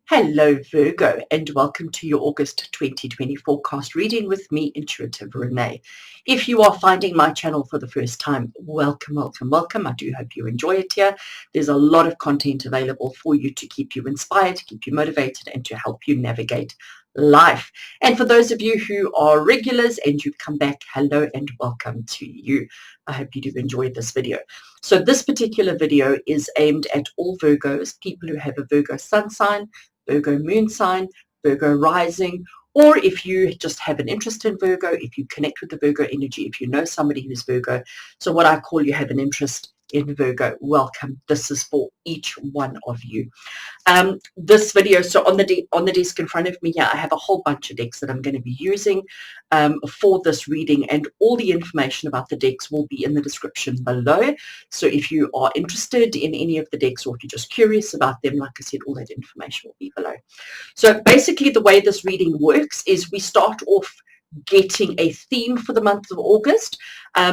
Hello Virgo, and welcome to your August 2020 forecast reading with me, Intuitive Rene. If you are finding my channel for the first time, welcome. I do hope you enjoy it here. There's a lot of content available for you to keep you inspired, to keep you motivated, and to help you navigate life. And for those of you who are regulars and you've come back, hello and welcome to you. I hope you do enjoy this video. So this particular video is aimed at all Virgos, people who have a Virgo sun sign, Virgo moon sign, Virgo rising, or if you just have an interest in Virgo, if you connect with the Virgo energy, if you know somebody who's Virgo. So what I call you have an interest in Virgo, welcome. This is for each one of you. This video, so on the desk in front of me here, I have a whole bunch of decks that I'm going to be using for this reading, and all the information about the decks will be in the description below. So if you are interested in any of the decks, or if you're just curious about them, like I said, all that information will be below. So basically the way this reading works is we start off getting a theme for the month of August.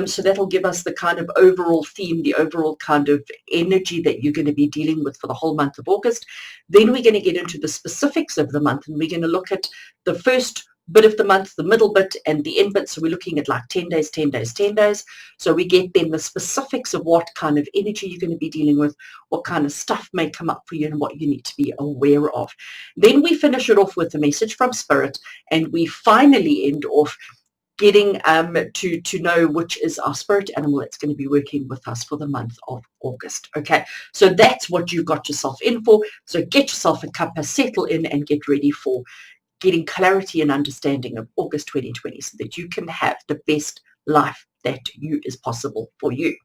So that'll give us the kind of overall theme, the overall kind of energy that you're going to be dealing with for the whole month of August. Then we're going to get into the specifics of the month, and we're going to look at the first bit of the month, the middle bit, and the end bit. So we're looking at like 10 days, 10 days, 10 days. So we get then the specifics of what kind of energy you're going to be dealing with, what kind of stuff may come up for you, and what you need to be aware of. Then we finish it off with a message from Spirit, and we finally end off getting to know which is our spirit animal that's going to be working with us for the month of August. Okay, so that's what you've got yourself in for. So get yourself a cuppa, settle in, and get ready for getting clarity and understanding of August 2020 so that you can have the best life that is possible for you.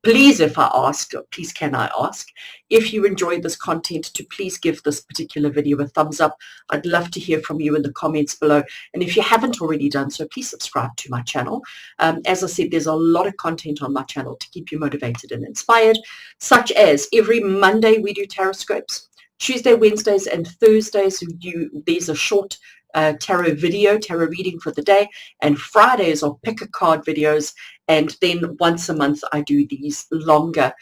Please, if I ask, or please can I ask, if you enjoyed this content, to please give this particular video a thumbs up. I'd love to hear from you in the comments below. And if you haven't already done so, please subscribe to my channel. As I said, there's a lot of content on my channel to keep you motivated and inspired, such as every Monday we do taroscopes. Tuesday, Wednesdays, and Thursdays, there's a short tarot reading for the day, and Fridays are pick a card videos, and then once a month I do these longer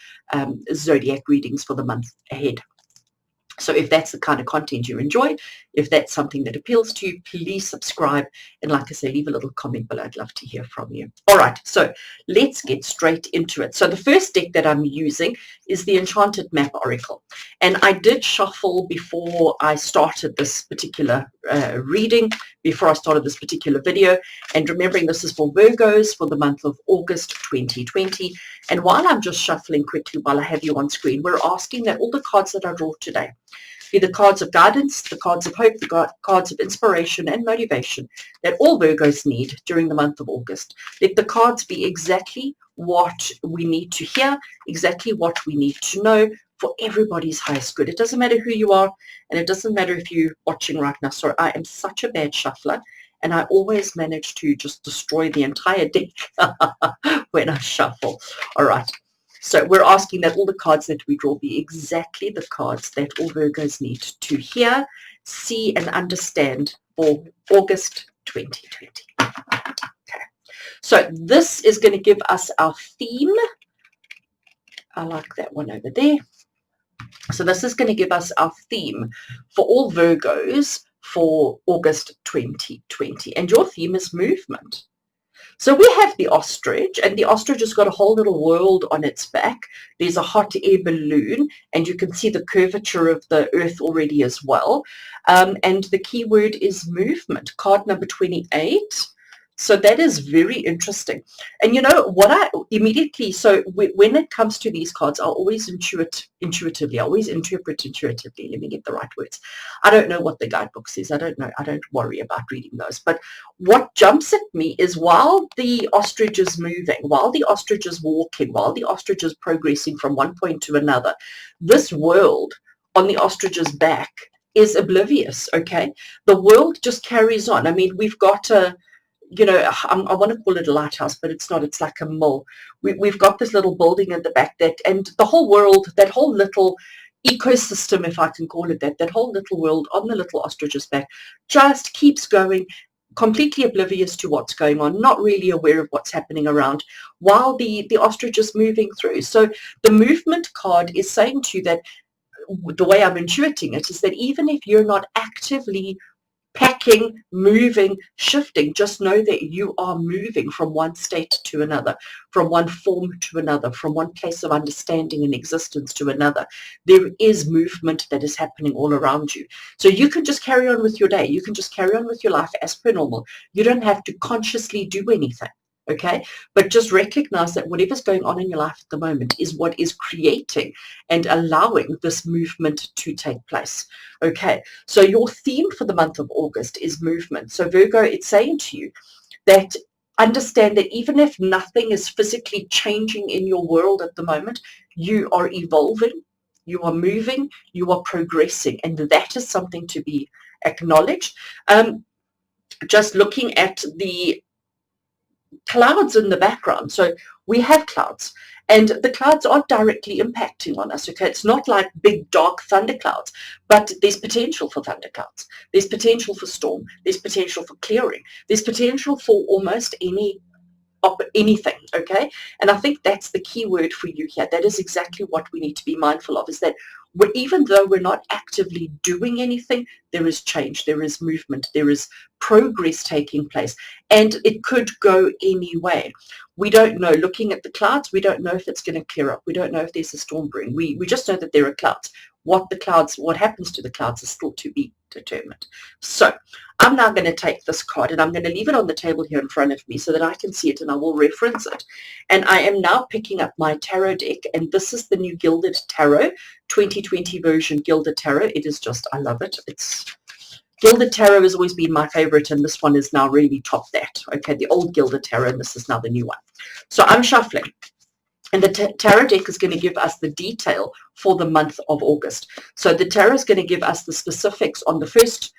zodiac readings for the month ahead. So if that's the kind of content you enjoy, if that's something that appeals to you, please subscribe. And like I say, leave a little comment below. I'd love to hear from you. All right, so let's get straight into it. So the first deck that I'm using is the Enchanted Map Oracle. And I did shuffle before I started this particular reading, before I started this particular video. And remembering this is for Virgos for the month of August 2020. And while I'm just shuffling quickly, while I have you on screen, we're asking that all the cards that I draw today be the cards of guidance, the cards of hope, the cards of inspiration and motivation that all Virgos need during the month of August. Let the cards be exactly what we need to hear, exactly what we need to know for everybody's highest good. It doesn't matter who you are, and it doesn't matter if you're watching right now. Sorry, I am such a bad shuffler, and I always manage to just destroy the entire deck when I shuffle. All right. So we're asking that all the cards that we draw be exactly the cards that all Virgos need to hear, see, and understand for August 2020. Okay. So this is going to give us our theme. I like that one over there. So this is going to give us our theme for all Virgos for August 2020. And your theme is movement. So we have the ostrich, and the ostrich has got a whole little world on its back. There's a hot air balloon, and you can see the curvature of the earth already as well. And the key word is movement, card number 28. So that is very interesting. And you know what I immediately, so when it comes to these cards, I always intuitively, I always interpret intuitively. Let me get the right words. I don't know what the guidebook says. I don't know. I don't worry about reading those. But what jumps at me is while the ostrich is moving, while the ostrich is walking, while the ostrich is progressing from one point to another, this world on the ostrich's back is oblivious, okay? The world just carries on. I mean, we've got a, you know, I want to call it a lighthouse, but it's not. It's like a mill. We've got this little building at the back and the whole world, that whole little ecosystem, if I can call it that whole little world on the little ostrich's back just keeps going, completely oblivious to what's going on, not really aware of what's happening around, while the ostrich is moving through. So the movement card is saying to you that the way I'm intuiting it is that even if you're not actively packing, moving, shifting, just know that you are moving from one state to another, from one form to another, from one place of understanding and existence to another. There is movement that is happening all around you. So you can just carry on with your day. You can just carry on with your life as per normal. You don't have to consciously do anything. Okay, but just recognize that whatever's going on in your life at the moment is what is creating and allowing this movement to take place. Okay, so your theme for the month of August is movement. So Virgo, it's saying to you that understand that even if nothing is physically changing in your world at the moment, you are evolving, you are moving, you are progressing, and that is something to be acknowledged. Just looking at the clouds in the background. So we have clouds, and the clouds aren't directly impacting on us. Okay, it's not like big dark thunderclouds, but there's potential for thunderclouds. There's potential for storm. There's potential for clearing. There's potential for almost anything. Okay, and I think that's the key word for you here. That is exactly what we need to be mindful of, is that even though we're not actively doing anything, there is change, there is movement, there is progress taking place, and it could go any way. We don't know. Looking at the clouds, we don't know if it's going to clear up. We don't know if there's a storm brewing. We just know that there are clouds. What happens to the clouds is still to be determined. So I'm now going to take this card and I'm going to leave it on the table here in front of me so that I can see it and I will reference it. And I am now picking up my tarot deck, and this is the new Gilded Tarot, 2020 version Gilded Tarot. It is just, I love it. Gilded Tarot has always been my favorite, and this one is now really topped that. Okay, the old Gilded Tarot, and this is now the new one. So I'm shuffling. And the tarot deck is going to give us the detail for the month of August. So the tarot is going to give us the specifics on the first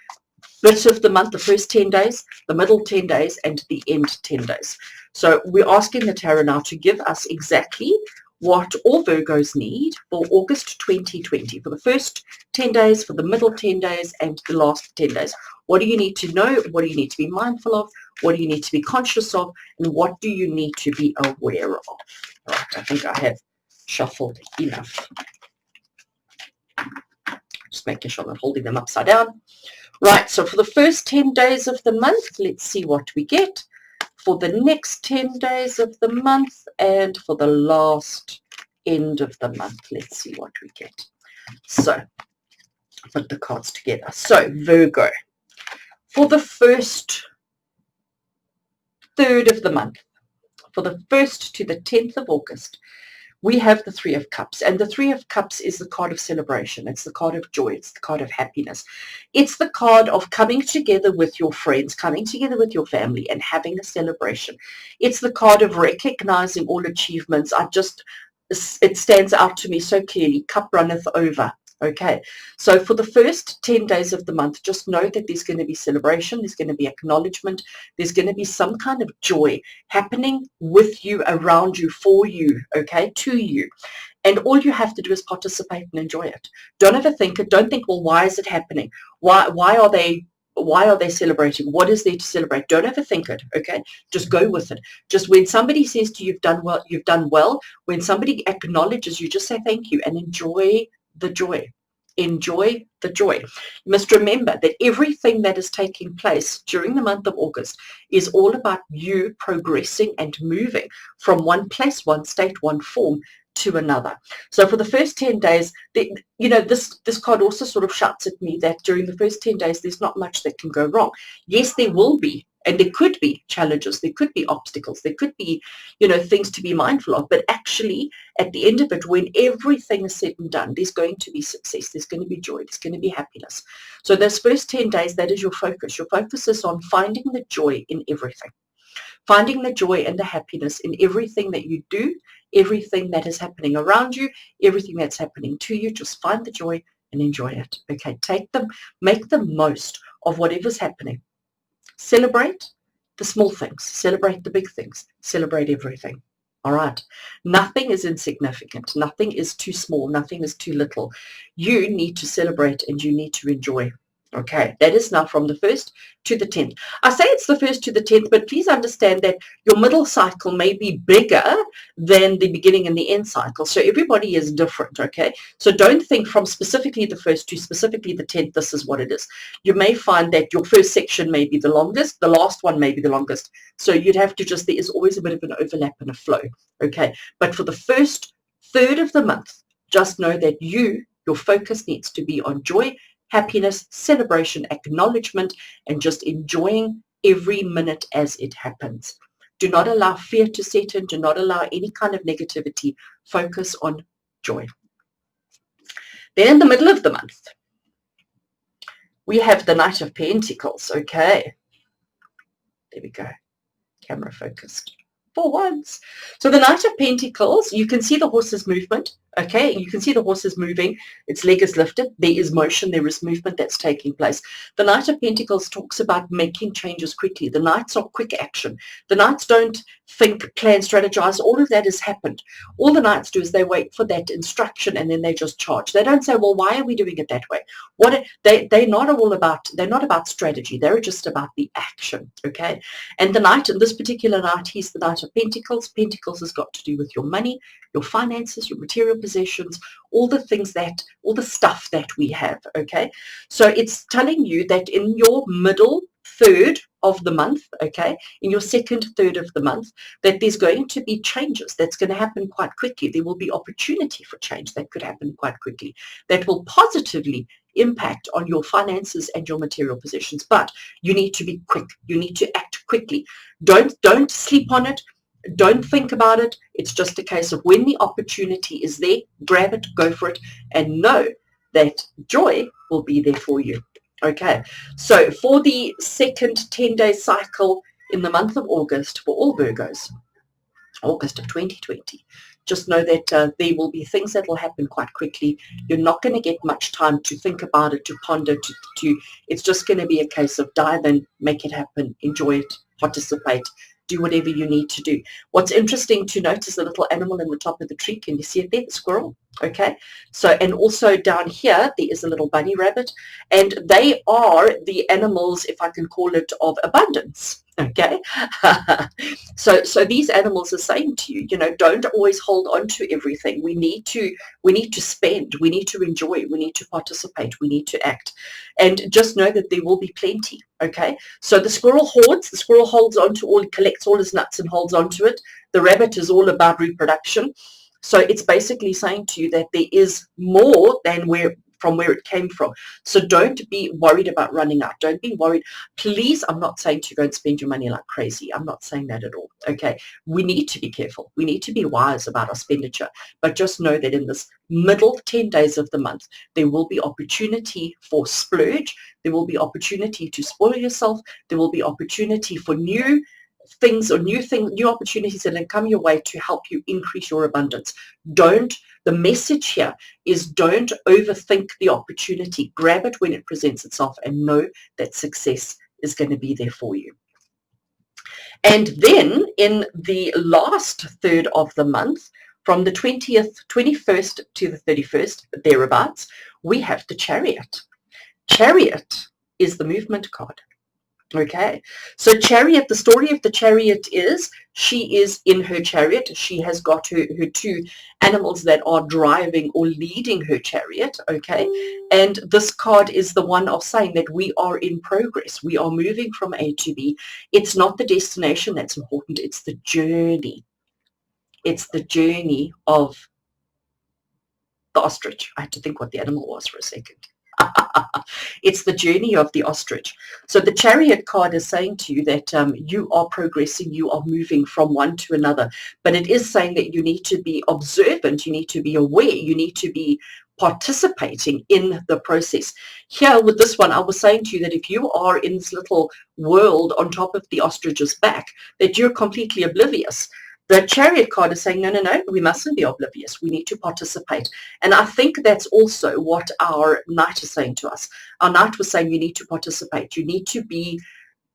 bit of the month, the first 10 days, the middle 10 days, and the end 10 days. So we're asking the tarot now to give us exactly what all Virgos need for August 2020, for the first 10 days, for the middle 10 days, and the last 10 days. What do you need to know? What do you need to be mindful of? What do you need to be conscious of? And what do you need to be aware of? Right, I think I have shuffled enough. Just making sure I'm not holding them upside down. Right, so for the first 10 days of the month, let's see what we get. For the next 10 days of the month, and for the last end of the month, let's see what we get. So, put the cards together. So, Virgo, for the first third of the month, for the 1st to the 10th of August, we have the Three of Cups. And the Three of Cups is the card of celebration. It's the card of joy. It's the card of happiness. It's the card of coming together with your friends, coming together with your family, and having a celebration. It's the card of recognizing all achievements. It stands out to me so clearly. Cup runneth over. Okay, so for the first 10 days of the month, just know that there's going to be celebration, there's going to be acknowledgement, there's going to be some kind of joy happening with you, around you, for you, okay, to you. And all you have to do is participate and enjoy it. Don't overthink it. Don't think, well, why is it happening? Why are they celebrating? What is there to celebrate? Don't overthink it, okay? Just go with it. Just when somebody says to you, you've done well, you've done well. When somebody acknowledges you, just say thank you and enjoy the joy. Enjoy the joy. You must remember that everything that is taking place during the month of August is all about you progressing and moving from one place, one state, one form to another. So for the first 10 days, this card also sort of shouts at me that during the first 10 days, there's not much that can go wrong. Yes, there will be. And there could be challenges, there could be obstacles, there could be, things to be mindful of. But actually, at the end of it, when everything is said and done, there's going to be success, there's going to be joy, there's going to be happiness. So those first 10 days, that is your focus. Your focus is on finding the joy in everything. Finding the joy and the happiness in everything that you do, everything that is happening around you, everything that's happening to you. Just find the joy and enjoy it. Okay, make the most of whatever's happening. Celebrate the small things, celebrate the big things, celebrate everything. All right. Nothing is insignificant. Nothing is too small. Nothing is too little. You need to celebrate and you need to enjoy. Okay, that is now from the 1st to the 10th. I say it's the 1st to the 10th, but please understand that your middle cycle may be bigger than the beginning and the end cycle. So everybody is different, okay? So don't think from specifically the 1st to specifically the 10th, this is what it is. You may find that your first section may be the longest, the last one may be the longest. So you'd have to just, there is always a bit of an overlap and a flow, okay? But for the first third of the month, just know that your focus needs to be on joy, happiness, celebration, acknowledgement, and just enjoying every minute as it happens. Do not allow fear to set in. Do not allow any kind of negativity. Focus on joy. Then in the middle of the month, we have the Knight of Pentacles. Okay. There we go. Camera focused. For once. So the Knight of Pentacles, you can see the horse's movement. Okay, you can see the horse is moving. Its leg is lifted. There is motion. There is movement that's taking place. The Knight of Pentacles talks about making changes quickly. The Knights are quick action. The Knights don't think, plan, strategize. All of that has happened. All the Knights do is they wait for that instruction and then they just charge. They don't say, well, why are we doing it that way? They're not about strategy. They're just about the action. Okay, and the Knight, in this particular Knight, he's the Knight of Pentacles. Pentacles has got to do with your money, your finances, your material possessions, all the stuff that we have. Okay, so it's telling you that in your middle third of the month, okay, in your second third of the month, that there's going to be changes that's going to happen quite quickly. There will be opportunity for change that could happen quite quickly that will positively impact on your finances and your material possessions. But you need to be quick. You need to act quickly. Don't sleep on it. Don't think about it. It's just a case of when the opportunity is there, grab it, go for it, and know that joy will be there for you. Okay, so for the second 10-day cycle in the month of August for all Virgos, August of 2020, just know that there will be things that will happen quite quickly. You're not going to get much time to think about it, to ponder, it's just going to be a case of dive in, make it happen, enjoy it, participate, do whatever you need to do. What's interesting to note is the little animal in the top of the tree. Can you see it there? The squirrel. Okay. So, and also down here, there is a little bunny rabbit, and they are the animals, if I can call it, of abundance. Okay. So these animals are saying to you, don't always hold on to everything. We need to spend, we need to enjoy, we need to participate, we need to act. And just know that there will be plenty. Okay. So the squirrel holds on to all, collects all his nuts and holds on to it. The rabbit is all about reproduction. So it's basically saying to you that there is more than from where it came from. So don't be worried about running out. Don't be worried. Please, I'm not saying to go and spend your money like crazy. I'm not saying that at all. Okay. We need to be careful. We need to be wise about our expenditure. But just know that in this middle 10 days of the month, there will be opportunity for splurge. There will be opportunity to spoil yourself. There will be opportunity for new things or new opportunities that will come your way to help you increase your abundance. The message here is don't overthink the opportunity. Grab it when it presents itself and know that success is going to be there for you. And then in the last third of the month, from the 21st to the 31st, thereabouts, we have the Chariot. Chariot is the movement card. Okay, so Chariot, the story of the Chariot is she is in her chariot. She has got her two animals that are driving or leading her chariot. Okay, and this card is the one of saying that we are in progress. We are moving from A to B. It's not the destination that's important. It's the journey. It's the journey of the ostrich. I had to think what the animal was for a second. It's the journey of the ostrich. So the Chariot card is saying to you that you are progressing, you are moving from one to another, but it is saying that you need to be observant, you need to be aware, you need to be participating in the process. Here with this one, I was saying to you that if you are in this little world on top of the ostrich's back, that you're completely oblivious. The Chariot card is saying, no, we mustn't be oblivious. We need to participate. And I think that's also what our Knight is saying to us. Our Knight was saying you need to participate. You need to be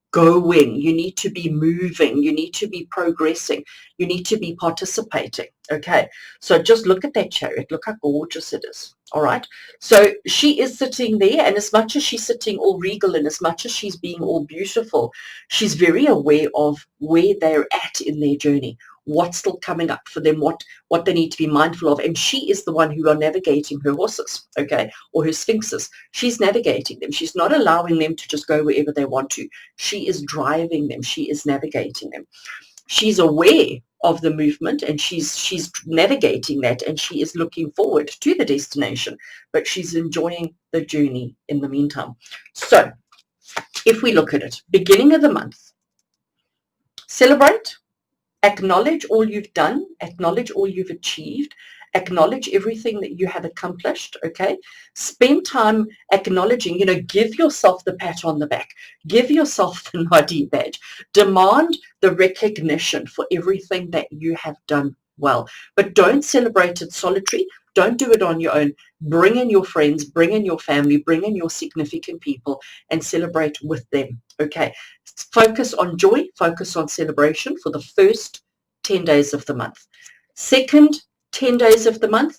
going. You need to be moving. You need to be progressing. You need to be participating. Okay, so just look at that Chariot. Look how gorgeous it is. All right. So she is sitting there, and as much as she's sitting all regal and as much as she's being all beautiful, she's very aware of where they're at in their journey, what's still coming up for them, what they need to be mindful of. And she is the one who are navigating her horses, okay, or her sphinxes. She's navigating them. She's not allowing them to just go wherever they want to. She is driving them. She is navigating them. She's aware of the movement, and she's navigating that, and she is looking forward to the destination, but she's enjoying the journey in the meantime. So if we look at it, beginning of the month, celebrate, acknowledge all you've done, acknowledge all you've achieved, acknowledge everything that you have accomplished, okay? Spend time acknowledging, give yourself the pat on the back, give yourself the Nadi badge, demand the recognition for everything that you have done well. But don't celebrate it solitary. Don't do it on your own. Bring in your friends, bring in your family, bring in your significant people and celebrate with them, okay? Focus on joy, focus on celebration for the first 10 days of the month. Second 10 days of the month.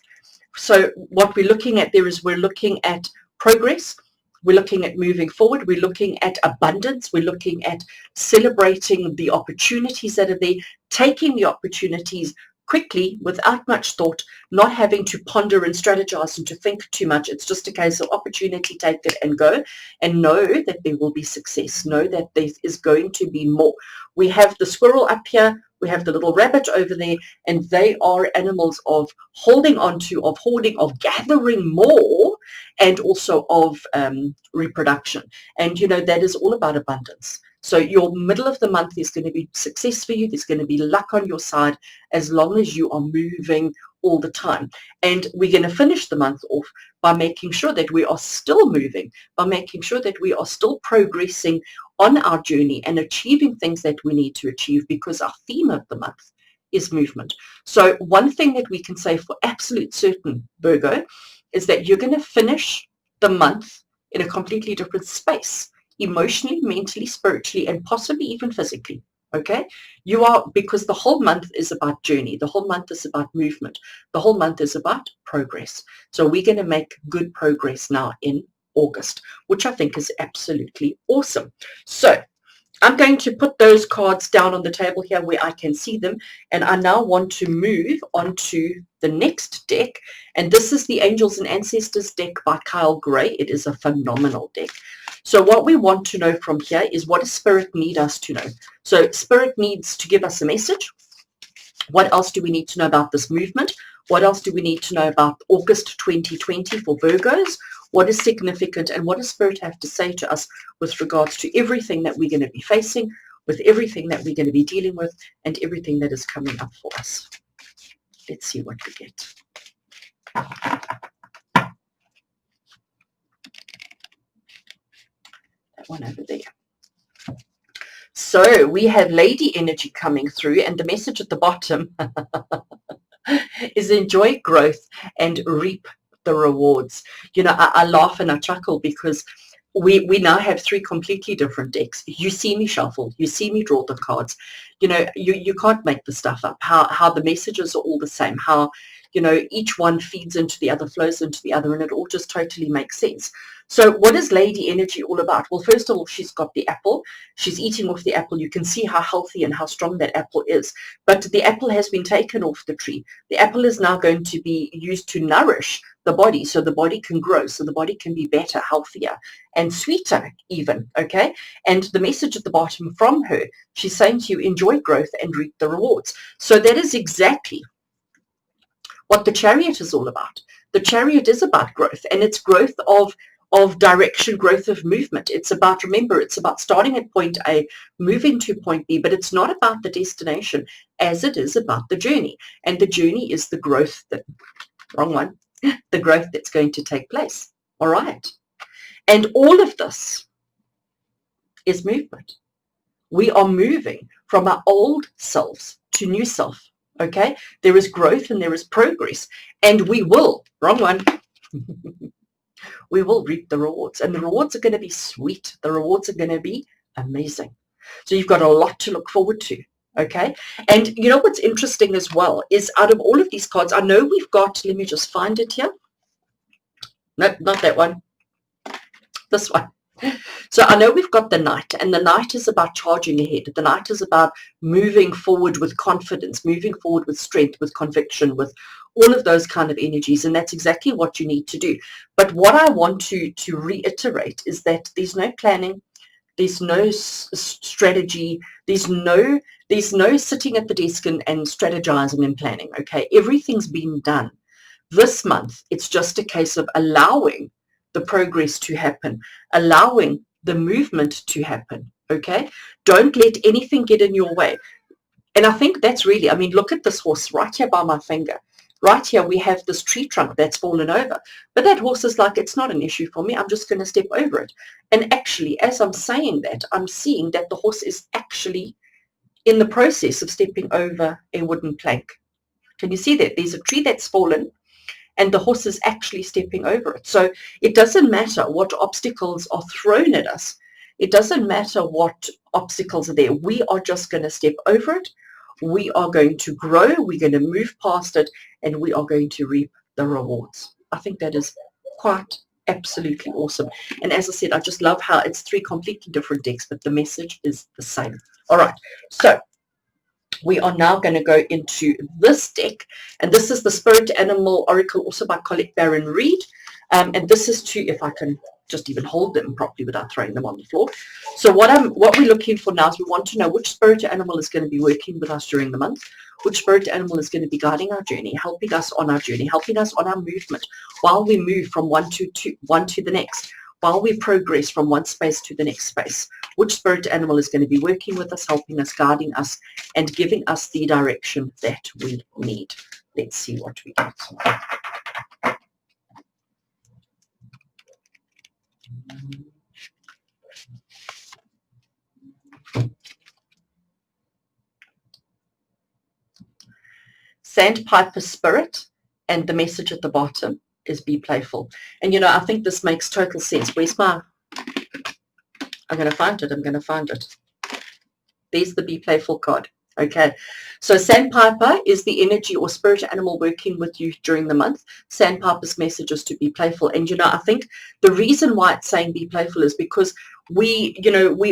So what we're looking at there is we're looking at progress. We're looking at moving forward. We're looking at abundance. We're looking at celebrating the opportunities that are there, taking the opportunities quickly without much thought, not having to ponder and strategize and to think too much. It's just a case of opportunity, take it and go, and know that there will be success. Know that there is going to be more. We have the squirrel up here. We have the little rabbit over there, and they are animals of holding on to, of hoarding, of gathering more, and also of reproduction. And, that is all about abundance. So your middle of the month is going to be success for you. There's going to be luck on your side as long as you are moving all the time. And we're going to finish the month off by making sure that we are still moving, by making sure that we are still progressing on our journey and achieving things that we need to achieve, because our theme of the month is movement. So one thing that we can say for absolute certain, Virgo, is that you're going to finish the month in a completely different space, emotionally, mentally, spiritually, and possibly even physically. Okay, because the whole month is about journey. The whole month is about movement. The whole month is about progress. So we're going to make good progress now in August, which I think is absolutely awesome. So I'm going to put those cards down on the table here where I can see them, and I now want to move on to the next deck, and this is the Angels and Ancestors deck by Kyle Gray. It is a phenomenal deck. So what we want to know from here is, what does Spirit need us to know? So Spirit needs to give us a message. What else do we need to know about this movement? What else do we need to know about August 2020 for Virgos? What is significant, and what does Spirit have to say to us with regards to everything that we're going to be facing, with everything that we're going to be dealing with, and everything that is coming up for us? Let's see what we get. That one over there. So we have Lady energy coming through, and the message at the bottom is enjoy growth and reap the rewards. I laugh and I chuckle because we now have three completely different decks. You see me shuffle, you see me draw the cards. You can't make the stuff up. How the messages are all the same, how each one feeds into the other, flows into the other, and it all just totally makes sense. So what is Lady energy all about? Well, first of all, she's got the apple. She's eating off the apple. You can see how healthy and how strong that apple is. But the apple has been taken off the tree. The apple is now going to be used to nourish the body, so the body can grow, so the body can be better, healthier, and sweeter even, okay? And the message at the bottom from her, she's saying to you, enjoy growth and reap the rewards. So that is exactly what the Chariot is all about. The Chariot is about growth, and it's growth of direction, growth of movement. It's about, remember, it's about starting at point A, moving to point B, but it's not about the destination as it is about the journey. And the journey is the growth the growth that's going to take place. All right. And all of this is movement. We are moving from our old selves to new self. Okay. There is growth and there is progress, and we will, we will reap the rewards, and the rewards are going to be sweet. The rewards are going to be amazing. So you've got a lot to look forward to. Okay. And what's interesting as well is, out of all of these cards, I know we've got, let me just find it here. No, not that one. This one. So I know we've got the Knight, and the Knight is about charging ahead. The Knight is about moving forward with confidence, moving forward with strength, with conviction, with all of those kind of energies, and that's exactly what you need to do. But what I want to reiterate is that there's no planning, there's no strategy, there's no sitting at the desk and strategizing and planning. Okay, everything's been done. This month, it's just a case of allowing the progress to happen, allowing the movement to happen, okay? Don't let anything get in your way. And I think that's really, I mean, look at this horse right here by my finger. Right here, we have this tree trunk that's fallen over. But that horse is like, it's not an issue for me. I'm just going to step over it. And actually, as I'm saying that, I'm seeing that the horse is actually in the process of stepping over a wooden plank. Can you see that? There's a tree that's fallen, and the horse is actually stepping over it. So it doesn't matter what obstacles are thrown at us. It doesn't matter what obstacles are there. We are just going to step over it. We are going to grow. We're going to move past it, and we are going to reap the rewards. I think that is quite absolutely awesome. And as I said, I just love how it's 3 completely different decks, but the message is the same. All right. So we are now going to go into this deck, and this is the Spirit Animal Oracle, also by Colette, Baron-Reid, and this is to, if I can just even hold them properly without throwing them on the floor. So what we're looking for now is we want to know which spirit animal is going to be working with us during the month, which spirit animal is going to be guiding our journey, helping us on our journey, helping us on our movement while we move from one to the next, while we progress from one space to the next space. Which spirit animal is going to be working with us, helping us, guiding us, and giving us the direction that we need. Let's see what we get. Sandpiper Spirit, and the message at the bottom is be playful. And you know, I think this makes total sense. Where's my... I'm going to find it. I'm going to find it. There's the be playful card. Okay, so Sandpiper is the energy or spirit animal working with you during the month. Sandpiper's message is to be playful. And, you know, I think the reason why it's saying be playful is because we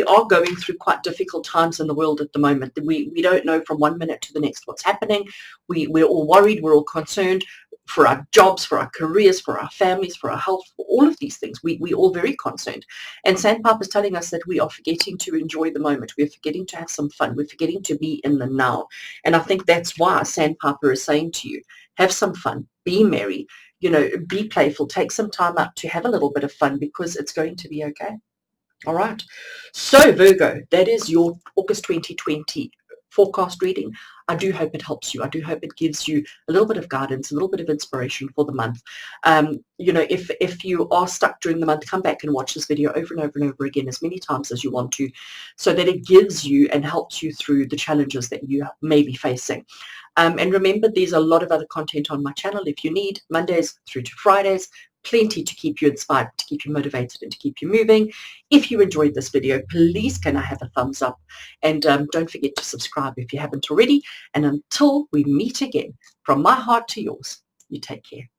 are going through quite difficult times in the world at the moment. We don't know from one minute to the next what's happening. We're all worried. We're all concerned for our jobs, for our careers, for our families, for our health, for all of these things. We're all very concerned. And Sandpiper is telling us that we are forgetting to enjoy the moment. We're forgetting to have some fun. We're forgetting to be in the now. And I think that's why Sandpiper is saying to you, have some fun, be merry, you know, be playful, take some time out to have a little bit of fun, because it's going to be okay. All right. So Virgo, that is your August 2020 forecast reading. I do hope it helps you. I do hope it gives you a little bit of guidance, a little bit of inspiration for the month. You know, if you are stuck during the month, come back and watch this video over and over and over again as many times as you want to, so that it gives you and helps you through the challenges that you may be facing. And remember, there's a lot of other content on my channel if you need, Mondays through to Fridays. Plenty to keep you inspired, to keep you motivated, and to keep you moving. If you enjoyed this video, please can I have a thumbs up, and don't forget to subscribe if you haven't already. And until we meet again, from my heart to yours, you take care.